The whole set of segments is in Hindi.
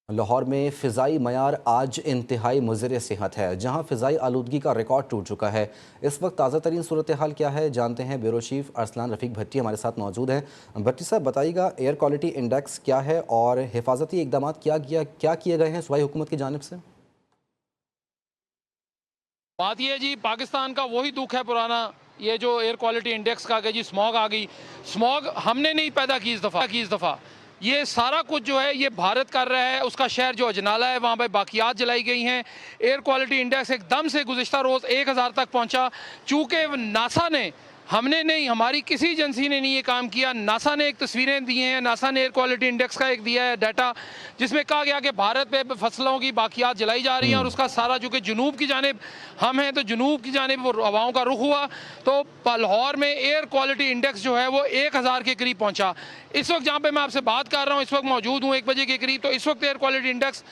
लाहौर में फ़िज़ाई मयार आज इंतहाई मुज़र सेहत है, जहाँ फ़िज़ाई आलूदगी का रिकॉर्ड टूट चुका है। इस वक्त ताज़ा तरीन सूरत हाल क्या है, जानते हैं। ब्यूरो चीफ अरसलान रफ़ीक भट्टी हमारे साथ मौजूद हैं। भट्टी साहब, बताइएगा एयर क्वालिटी इंडेक्स क्या है और हिफाजती इकदाम क्या किए गए हैं सूबाई हुकूमत की जानिब से? बात यह है जी, पाकिस्तान का वही दुख है पुराना, ये जो एयर क्वालिटी इंडेक्स का कि जी स्मॉग आ गई। स्मॉग हमने नहीं पैदा की इस दफ़ा ये सारा कुछ जो है ये भारत कर रहा है। उसका शहर जो अजनाला है वहाँ पे बाकियात जलाई गई हैं। एयर क्वालिटी इंडेक्स एकदम से गुज़िश्ता रोज़ 1000 तक पहुँचा। चूँकि नासा ने, हमने नहीं, हमारी किसी एजेंसी ने नहीं ये काम किया। नासा ने एक तस्वीरें दी हैं, नासा ने एयर क्वालिटी इंडेक्स का एक दिया है डाटा, जिसमें कहा गया कि भारत पे फसलों की बाकियात जलाई जा रही हैं और उसका सारा, चूँकि जुनूब की जानिब हम हैं तो जुनूब की जानिब वो हवाओं का रुख हुआ, तो लाहौर में एयर क्वालिटी इंडेक्स जो है वो 1000 के करीब पहुँचा। इस वक्त जहाँ पे मैं आपसे बात कर रहा हूँ, इस वक्त मौजूद हूँ 1 बजे के करीब, तो इस वक्त एयर क्वालिटी इंडेक्स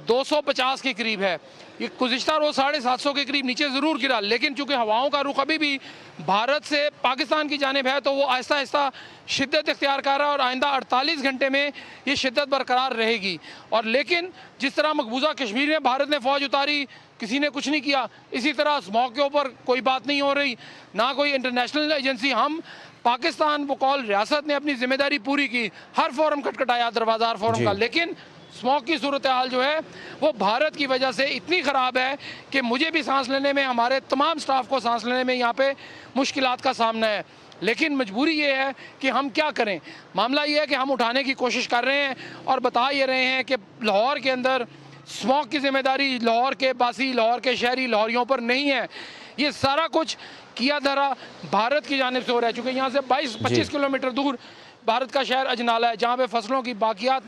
250 के करीब है। ये गुज़िश्ता रोज़ 750 के करीब नीचे ज़रूर गिरा, लेकिन चूँकि हवाओं का रुख अभी भी भारत से पाकिस्तान की जानिब है तो वो आहिस्ता आहिस्ता शिद्दत इख्तियार कर रहा है और आइंदा 48 घंटे में ये शिद्दत बरकरार रहेगी। और लेकिन जिस तरह मकबूजा कश्मीर में भारत ने फ़ौज उतारी, किसी ने कुछ नहीं किया, इसी तरह स्मॉग के ऊपर कोई बात नहीं हो रही, ना कोई इंटरनेशनल एजेंसी। हम पाकिस्तान बकौल रियासत ने अपनी जिम्मेदारी पूरी की, हर फोरम खटखटाया, दरवाज़ा हर फोरम का, लेकिन स्मॉग की सूरत हाल जो है वो भारत की वजह से इतनी ख़राब है कि मुझे भी सांस लेने में, हमारे तमाम स्टाफ को सांस लेने में यहाँ पे मुश्किलात का सामना है। लेकिन मजबूरी ये है कि हम क्या करें। मामला ये है कि हम उठाने की कोशिश कर रहे हैं और बता ये रहे हैं कि लाहौर के अंदर स्मॉग की जिम्मेदारी लाहौर के बासी, लाहौर के शहरी, लाहौरियों पर नहीं है। ये सारा कुछ किया धरा भारत की जानिब से हो रहा है, चूँकि यहाँ से 22-25 किलोमीटर दूर भारत का शहर अजनाला है, जहाँ पे फसलों की बाकियात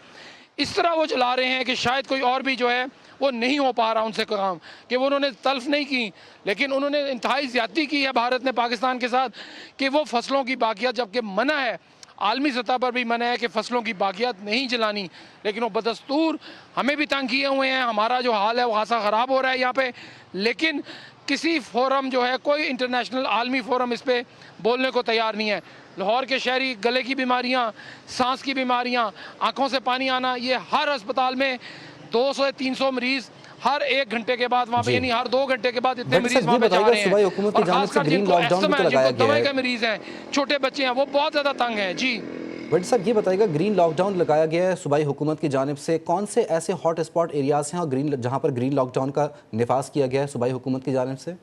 इस तरह वो चला रहे हैं कि शायद कोई और भी जो है वो नहीं हो पा रहा उनसे काम, कि वो उन्होंने तल्फ नहीं की, लेकिन उन्होंने इंतहाई ज़्यादती की है भारत ने पाकिस्तान के साथ, कि वो फसलों की बाकियात, जबकि मना है, आलमी सतह पर भी मना है कि फ़सलों की बाकियात नहीं जलानी, लेकिन वो बदस्तूर हमें भी तंग किए हुए हैं। हमारा जो हाल है वो खासा ख़राब हो रहा है यहाँ पे, लेकिन किसी फोरम जो है, कोई इंटरनेशनल आलमी फोरम इस पर बोलने को तैयार नहीं है। लाहौर के शहरी गले की बीमारियाँ, सांस की बीमारियाँ, आँखों से पानी आना, ये हर अस्पताल में 200 से 300 मरीज़ हर 1 घंटे के बाद वहाँ पे, यानी हर 2 घंटे के बाद इतने मरीज़ वहाँ पे जा रहे हैं। और खासकर जिनको अस्थमा है, जिनको दवाई के मरीज़ हैं, छोटे बच्चे हैं, वो बहुत ज़्यादा तंग हैं। जी भट्टी साहब, ये बताइएगा, ग्रीन लॉकडाउन लगाया गया है सूबाई हुकूमत की जानिब से, कौन से ऐसे हॉट स्पॉट एरियाज़ हैं और जहाँ पर ग्रीन लॉकडाउन का निफाज किया गया है सूबाई हुकूमत की जानिब से?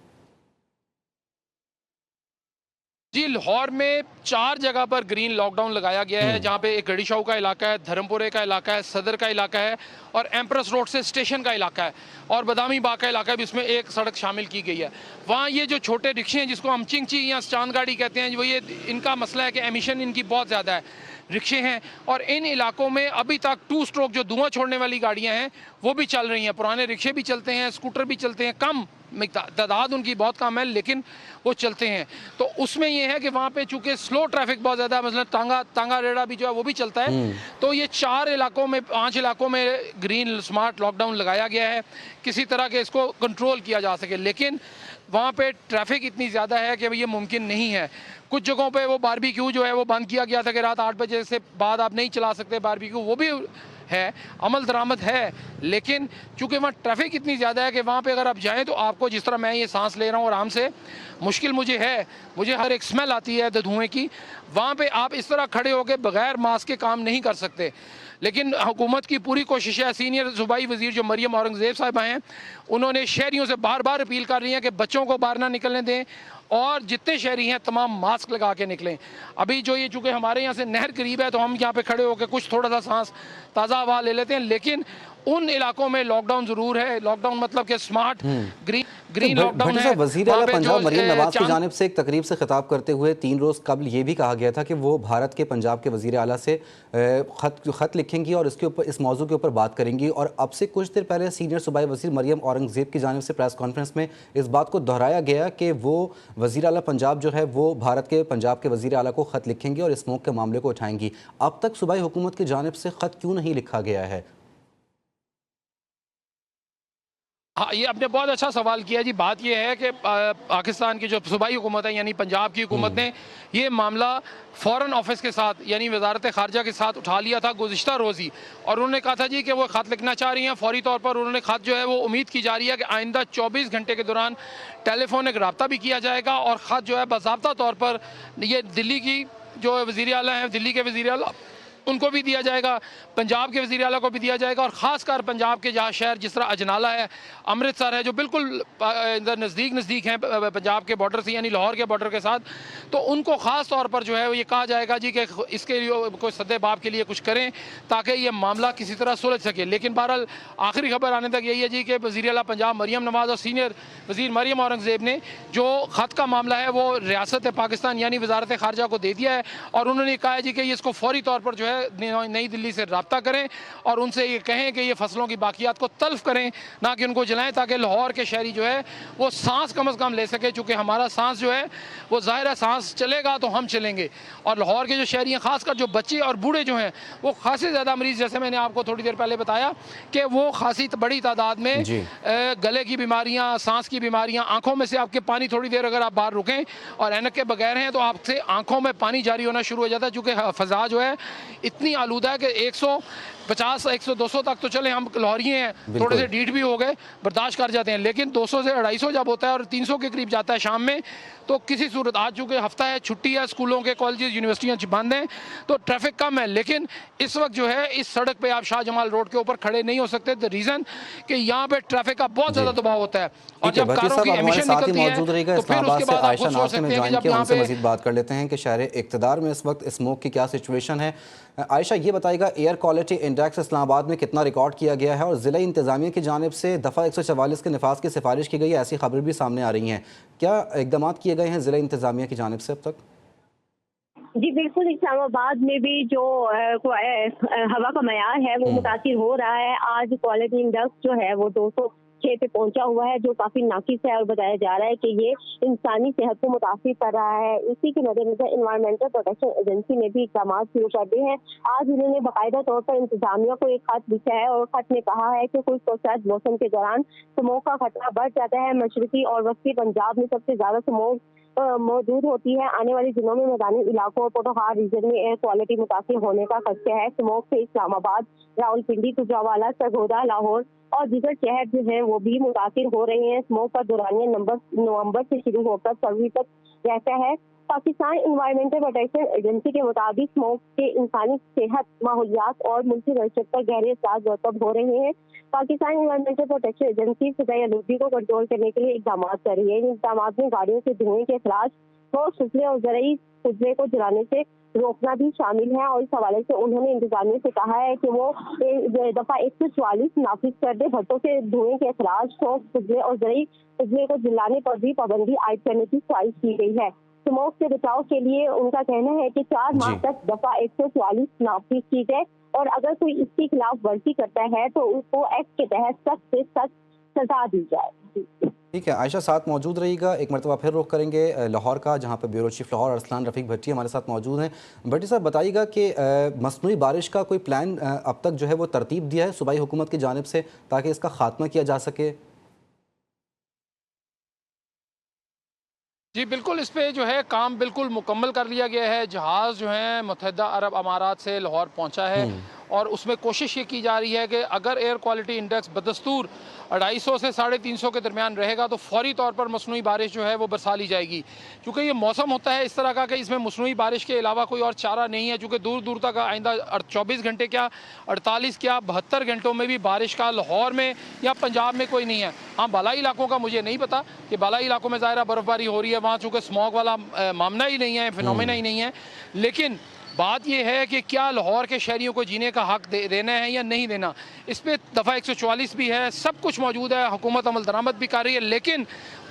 जी, लाहौर में 4 जगह पर ग्रीन लॉकडाउन लगाया गया है, जहाँ पे एक गड़ी शाहू का इलाका है, धर्मपुरे का इलाका है, सदर का इलाका है और एम्प्रेस रोड से स्टेशन का इलाका है और बदामी बाग का इलाका है, इसमें एक सड़क शामिल की गई है। वहाँ ये जो छोटे रिक्शे हैं, जिसको हम चिंगची या चांद गाड़ी कहते हैं, वो ये इनका मसला है कि एमिशन इनकी बहुत ज़्यादा है, रिक्शे हैं, और इन इलाकों में अभी तक 2 स्ट्रोक जो धुआं छोड़ने वाली गाड़ियाँ हैं वो भी चल रही हैं। पुराने रिक्शे भी चलते हैं, स्कूटर भी चलते हैं, कम तादाद उनकी बहुत कम है, लेकिन वो चलते हैं। तो उसमें ये है कि वहाँ पे चूँकि स्लो ट्रैफिक बहुत ज़्यादा है, मतलब टांगा रेड़ा भी जो है वो भी चलता है। तो ये 4 इलाकों में, 5 इलाकों में ग्रीन स्मार्ट लॉकडाउन लगाया गया है, किसी तरह के इसको कंट्रोल किया जा सके, लेकिन वहाँ पे ट्रैफिक इतनी ज़्यादा है कि ये मुमकिन नहीं है। कुछ जगहों पे वो बारबेक्यू जो है वो बंद किया गया था कि रात 8 बजे से बाद आप नहीं चला सकते बारबेक्यू, वो भी है, अमल दरामद है, लेकिन चूँकि वहाँ ट्रैफिक इतनी ज़्यादा है कि वहाँ पे अगर आप जाएँ तो आपको, जिस तरह मैं ये सांस ले रहा हूँ आराम से, मुश्किल मुझे है, मुझे हर एक स्मेल आती है धुएँ की, वहाँ पे आप इस तरह खड़े होकर बगैर मास्क के काम नहीं कर सकते। लेकिन हुकूमत की पूरी कोशिश है। सीनियर सूबाई वज़ीर जो मरियम औरंगज़ेब साहिबा हैं, उन्होंने शहरियों से बार बार अपील कर रही हैं कि बच्चों को बाहर ना निकलने दें और जितने शहरी हैं तमाम मास्क लगा के निकलें। अभी जो ये, चूँकि हमारे यहाँ से नहर करीब है तो हम यहाँ पे खड़े होकर कुछ थोड़ा सा सांस ताज़ा हवा ले लेते हैं, लेकिन उन इलाकों में लॉकडाउन ज़रूर है। लॉकडाउन मतलब कि स्मार्ट ग्रीन लॉकडाउन है। वज़ीर आला पंजाब मरीम नवाज़ की जानिब से एक तकरीब से खिताब करते हुए 3 रोज़ कबल ये भी कहा गया था कि वो भारत के पंजाब के वज़ीर आला से ख़त लिखेंगी और इसके ऊपर, इस मौजू के ऊपर बात करेंगी। और अब से कुछ देर पहले सीनियर सूबाई वज़ीर मरियम औरंगज़ेब की जानिब से प्रेस कॉन्फ्रेंस में इस बात को दोहराया गया कि वो वज़ीर आला पंजाब जो है वो भारत के पंजाब के वज़ीर आला को ख़त लिखेंगी और स्मोक के मामले को उठाएंगी। अब तक सूबाई हुकूमत की जानिब से ख़त क्यों नहीं लिखा गया है? हाँ, ये आपने बहुत अच्छा सवाल किया जी। बात ये है कि पाकिस्तान की जो सूबाई हुकूमत है यानी पंजाब की हुकूमत ने ये मामला फ़ॉरेन ऑफिस के साथ यानी वजारत ख़ारजा के साथ उठा लिया था गुज़िश्ता रोज़ ही, और उन्होंने कहा था जी कि वो ख़त लिखना चाह रही हैं फ़ौरी तौर पर। उन्होंने ख़त जो है वो उम्मीद की जा रही है कि आइंदा 24 घंटे के दौरान टेलीफोनिक रब्ता भी किया जाएगा और ख़त जो है बाज़ाब्ता तौर पर ये दिल्ली की जो वज़ीर आला हैं, दिल्ली के वज़ीर आला उनको भी दिया जाएगा, पंजाब के वज़ीर आला को भी दिया जाएगा, और ख़ासकर पंजाब के जहाँ शहर जिस तरह अजनाला है, अमृतसर है, जो बिल्कुल इधर नज़दीक हैं पंजाब के बॉर्डर से यानी लाहौर के बॉर्डर के साथ, तो उनको ख़ास तौर पर जो है ये कहा जाएगा जी कि इसके लिए कोई सद्दे बाब के लिए कुछ करें ताकि ये मामला किसी तरह सुलझ सके। लेकिन बहरहाल आखिरी खबर आने तक यही है जी कि वज़ीर आला पंजाब मरियम नवाज़ और सीनियर वज़ीर मरियम औरंगज़ेब ने जो ख़त का मामला है वो रियासत पाकिस्तान यानी वजारत ख़ारजा को दे दिया है, और उन्होंने कहा है जी कि इसको फ़ौरी तौर पर जो है नई दिल्ली से रब्ता करें और उनसे ये कहें कि ये फसलों की बाकियात को तल्फ करें, ना कि उनको जलाएं, ताकि लाहौर के शहरी जो है वो सांस कम से कम ले सके। चूँकि हमारा सांस जो है वो ज़ाहिर है सांस चलेगा तो हम चलेंगे, और लाहौर के जो शहरी हैं खासकर जो बच्चे और बूढ़े जो हैं वो खासी ज़्यादा मरीज़, जैसे मैंने आपको थोड़ी देर पहले बताया कि वो खासी बड़ी तादाद में गले की बीमारियाँ, सांस की बीमारियाँ, आँखों में से आपके पानी थोड़ी देर अगर आप बाहर रुकें और ऐनक के बगैर हैं तो आपसे आँखों में पानी जारी होना शुरू हो जाता है, चूँकि फ़ज़ा जो है इतनी आलूदा है कि 150, 100, 200 तक तो चले हम लाहौरी हैं, थोड़े से डीठ भी हो गए, बर्दाश्त कर जाते हैं, लेकिन 200 से 250 जब होता है और 300 के करीब जाता है शाम में, तो किसी सूरत, आज चूँकि हफ्ता है, छुट्टी है, स्कूलों के कॉलेजेस यूनिवर्सिटियाँ बंद हैं तो ट्रैफिक कम है, लेकिन इस वक्त जो है इस सड़क पे आप शाहजमाल रोड के ऊपर खड़े नहीं हो सकते। द रीज़न कि यहाँ पे ट्रैफिक का बहुत ज़्यादा दबाव होता है, और जब कारों की एमिशन निकलती है तो फिर उसके बाद आप खुद सोच सकते हैं कि जब यहाँ पे मज़ीद बात कर लेते हैं कि शहर इक़्तिदार में इस वक्त स्मोक की क्या सिचुएशन है। आयशा, ये बताइएगा एयर क्वालिटी इंडेक्स इस्लामाबाद में कितना रिकॉर्ड किया गया है, और ज़िला इंतज़ामिया की जानिब से दफ़ा 144 के नफाज की सिफारिश की गई है, ऐसी खबर भी सामने आ रही हैं। क्या इक़दाम किए गए हैं ज़िला इंतज़ामिया की जानिब से अब तक? जी बिल्कुल, इस्लामाबाद में भी जो हवा का मयार है वो मुतासिर हो रहा है। आज क्वालिटी इंडेक्स जो है वो 206 पे पहुंचा हुआ है, जो काफी नाकिस है, और बताया जा रहा है कि ये इंसानी सेहत को मुतासिर कर रहा है। इसी के मद्देनजर एनवायरमेंटल प्रोटेक्शन एजेंसी ने भी इक़दाम शुरू कर दिए हैं। आज उन्होंने बाकायदा तौर पर इंतजामिया को एक खत लिखा है, और खत में कहा है कि कुछ शायद मौसम के दौरान स्मोक का खतरा बढ़ जाता है। मशरकी और वस्ती पंजाब में सबसे ज्यादा स्मोक मौजूद होती है। आने वाले दिनों में मैदानी इलाकों और पोटोहार रीजन में एयर क्वालिटी मुतासिर होने का खदशा है। स्मोक से इस्लामाबाद, रावलपिंडी, गुजरावाला, सरगोदा, लाहौर और दीगर शहर जो हैं वो भी मुतासिर हो रहे हैं। स्मोक का दौरानिया नवंबर से शुरू होकर फरवरी तक रहता है। पाकिस्तान एनवायरमेंटल प्रोटेक्शन एजेंसी के मुताबिक स्मोक के इंसानी सेहत, माहौलियात और मुल्की मईशत पर गहरे असर मरतब हो रहे हैं। पाकिस्तान एनवायरमेंटल प्रोटेक्शन एजेंसी सतही आलूदगी को कंट्रोल करने के लिए इकदाम कर रही है। इन इकदाम में गाड़ियों से धुएं के अखराज, ठोस फसलें और ज़रूरी फसलें को जलाने से रोकना भी शामिल है, और इस हवाले से उन्होंने इंतजामिया से कहा है कि वो दफा 144 नाफिज कर दे। भट्टों से धुएं के अखराज, ठोस फसलें और ज़रूरी फसलें को जलाने पर भी पाबंदी आयद करने की ख्वाहिश की गई है। स्मोक से बचाव के लिए उनका कहना है कि 4 माह तक दफा 144 नाफिज की जाए, और अगर कोई इसके खिलाफ वर्जी करता है तो उसको एक्ट के तहत सख्त से सख्त सजा दी जाए। ठीक है आयशा, साथ मौजूद रहिएगा। एक मरतबा फिर रुख करेंगे लाहौर का, जहाँ पर ब्यूरो चीफ लाहौर अरसलान रफ़ीक भट्टी हमारे साथ मौजूद हैं। भट्टी साहब, बताइएगा कि मसनूई बारिश का कोई प्लान अब तक जो है वो तरतीब दिया है सूबाई हुकूमत की जानिब से ताकि इसका खात्मा किया जा सके? जी बिल्कुल, इस पे जो है काम बिल्कुल मुकम्मल कर लिया गया है। जहाज़ जो है मुत्तहिदा अरब अमारात से लाहौर पहुंचा है, और उसमें कोशिश ये की जा रही है कि अगर एयर क्वालिटी इंडेक्स बदस्तूर 250 से 350 के दरमियान रहेगा तो फौरी तौर पर मसनूई बारिश जो है वो बरसा ली जाएगी। क्योंकि ये मौसम होता है इस तरह का कि इसमें मसनूई बारिश के अलावा कोई और चारा नहीं है, चूँकि दूर दूर तक आइंदा 24 घंटे क्या, 48 क्या, 72 घंटों में भी बारिश का लाहौर में या पंजाब में कोई नहीं है। हाँ, बालाई इलाकों का मुझे नहीं पता कि बालाई इलाकों में ज़ाहिर बर्फ़बारी हो रही है, वहाँ चूँकि स्मॉग वाला मामला ही नहीं है, फिनोमेना ही नहीं है। लेकिन बात यह है कि क्या लाहौर के शहरियों को जीने का हक देना है या नहीं देना, इस पर दफ़ा 144 भी है, सब कुछ मौजूद है, हुकूमत अमल दरामद भी कर रही है। लेकिन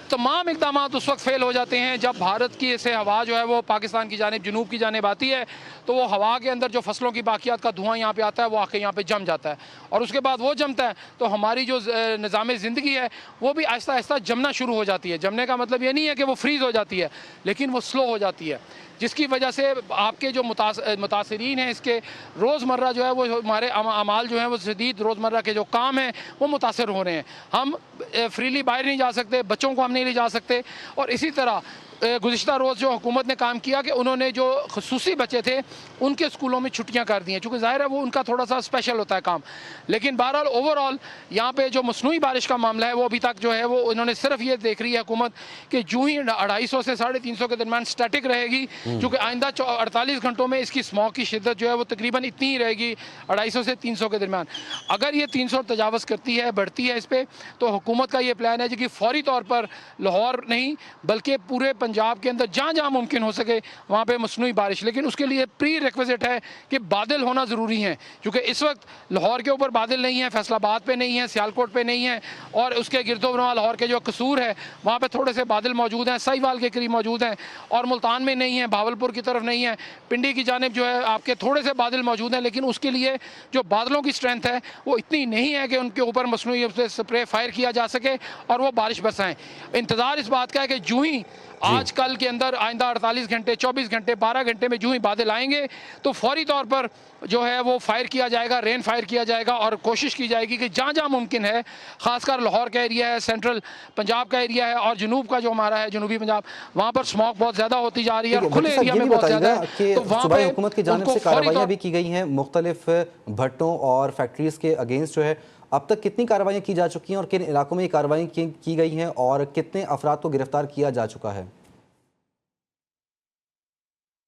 तमाम इकदाम उस वक्त फेल हो जाते हैं जब भारत की से हवा जो है वो पाकिस्तान की जानिब जनूब की जानिब आती है, तो वो हवा के अंदर जो फसलों की बाकियात का धुआं यहाँ पे आता है वो आके यहाँ पे जम जाता है, और उसके बाद वो जमता है तो हमारी जो निज़ाम ज़िंदगी है वो भी आहिस्ता आहिस्ता जमना शुरू हो जाती है। जमने का मतलब ये नहीं है कि वो फ्रीज़ हो जाती है, लेकिन वो स्लो हो जाती है, जिसकी वजह से आपके जो मुतासरीन हैं इसके रोज़मर्रा जो है वो हमारे अमाल जो हैं वो शदीद रोज़मर्रा के जो काम हैं वो मुतासर हो रहे हैं। हम फ्रीली बाहर नहीं जा सकते, बच्चों को हम नहीं ले जा सकते, और इसी तरह गुज़िश्ता रोज़ जो हुकूमत ने काम किया कि उन्होंने जो खसूसी बच्चे थे उनके स्कूलों में छुट्टियां कर दी हैं, चूँकि ज़ाहिर है वो उनका थोड़ा सा स्पेशल होता है काम। लेकिन बहरहाल ओवरऑल यहाँ पे जो मसनूई बारिश का मामला है वो अभी तक जो है वो इन्होंने सिर्फ ये देख रही है हुकूमत कि जूँ ही 250 से 350 के दरमियान स्टैटिक रहेगी, क्योंकि आइंदा 48 घंटों में इसकी स्मॉग की शिद्दत जो है वो तकरीबन इतनी ही रहेगी 250 से 300 के दरमियान। अगर ये 300 तजावज़ करती है, बढ़ती है इस पर, तो हुकूमत का ये प्लान है कि फ़ौरी तौर पर लाहौर नहीं बल्कि पूरे पंजाब के अंदर जहाँ जहाँ मुमकिन हो सके वहाँ पे मसनूई बारिश, लेकिन उसके लिए प्री रिक्विजिट है कि बादल होना ज़रूरी है, क्योंकि इस वक्त लाहौर के ऊपर बादल नहीं है, फैसलाबाद पे नहीं है, सियालकोट पे नहीं है, और उसके गिरदोबरवा लाहौर के जो कसूर है वहाँ पे थोड़े से बादल मौजूद हैं, साहिवाल के करीब मौजूद हैं, और मुल्तान में नहीं है, भावलपुर की तरफ नहीं है, पिंडी की जानिब जो है आपके थोड़े से बादल मौजूद हैं, लेकिन उसके लिए जो बादलों की स्ट्रेंथ है वो इतनी नहीं है कि उनके ऊपर मसनूई स्प्रे फायर किया जा सके और वो बारिश बरसाएं। इंतज़ार इस बात का है कि जूँ ही आज कल के अंदर आइंदा 48 घंटे, 24 घंटे, 12 घंटे में जूँ ही बादल आएंगे तो फौरी तौर पर जो है वो फायर किया जाएगा, रेन फायर किया जाएगा, और कोशिश की जाएगी कि जहाँ जहाँ मुमकिन है, ख़ासकर लाहौर का एरिया है, सेंट्रल पंजाब का एरिया है, और जनूब का जो हमारा है जनूबी पंजाब, वहाँ पर स्मॉग बहुत ज़्यादा होती जा रही है और खुले एरिया में बहुत ज़्यादा है, तो वहाँ पे हुकूमत की जानिब से कार्रवाइयाँ भी की गई हैं मुख्तलिफ भट्टों और फैक्ट्रीज़ के अगेंस्ट जो है। अब तक कितनी कार्रवाइयाँ की जा चुकी हैं और किन इलाकों में ये कार्रवाई की गई हैं और कितने अफराद को गिरफ्तार किया जा चुका है?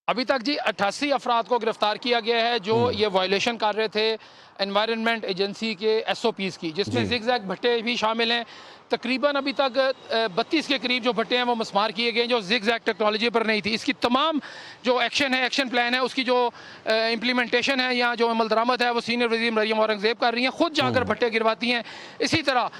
अभी तक जी 88 अफराद को गिरफ्तार किया गया है जो ये वायलेशन कर रहे थे एनवायरनमेंट एजेंसी के SOPs की, जिसमें जिगजैग भट्टे भी शामिल हैं। तकरीबन अभी तक 32 के करीब जो भट्टे हैं वो मस्मार किए गए जो जिगजैग टेक्नोलॉजी पर नहीं थी। इसकी तमाम जो एक्शन प्लान है उसकी जो इम्प्लीमेंटेशन है या जो अमल दरामद है वो सीनियर वज़ीर मरियम औरंगज़ेब कर रही हैं, खुद जाकर भट्टे गिरवाती हैं। इसी तरह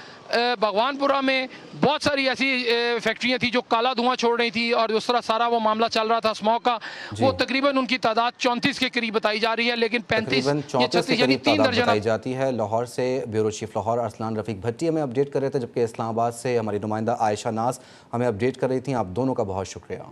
भगवानपुरा में बहुत सारी ऐसी फैक्ट्रियाँ थी जो काला धुआं छोड़ रही थी और उस तरह सारा वो मामला चल रहा था स्मॉग का, वो तकरीबन उनकी तादाद 34 के करीब बताई जा रही है, लेकिन 35 या 36 यानी 3 दर्जन बताई जाती है। लाहौर से ब्यूरो चीफ लाहौर अरसलान रफीक भट्टी हमें अपडेट कर रहे थे, जबकि इस्लामाबाद से हमारी नुमाइंदा आयशा नाज हमें अपडेट कर रही थी। आप दोनों का बहुत शुक्रिया।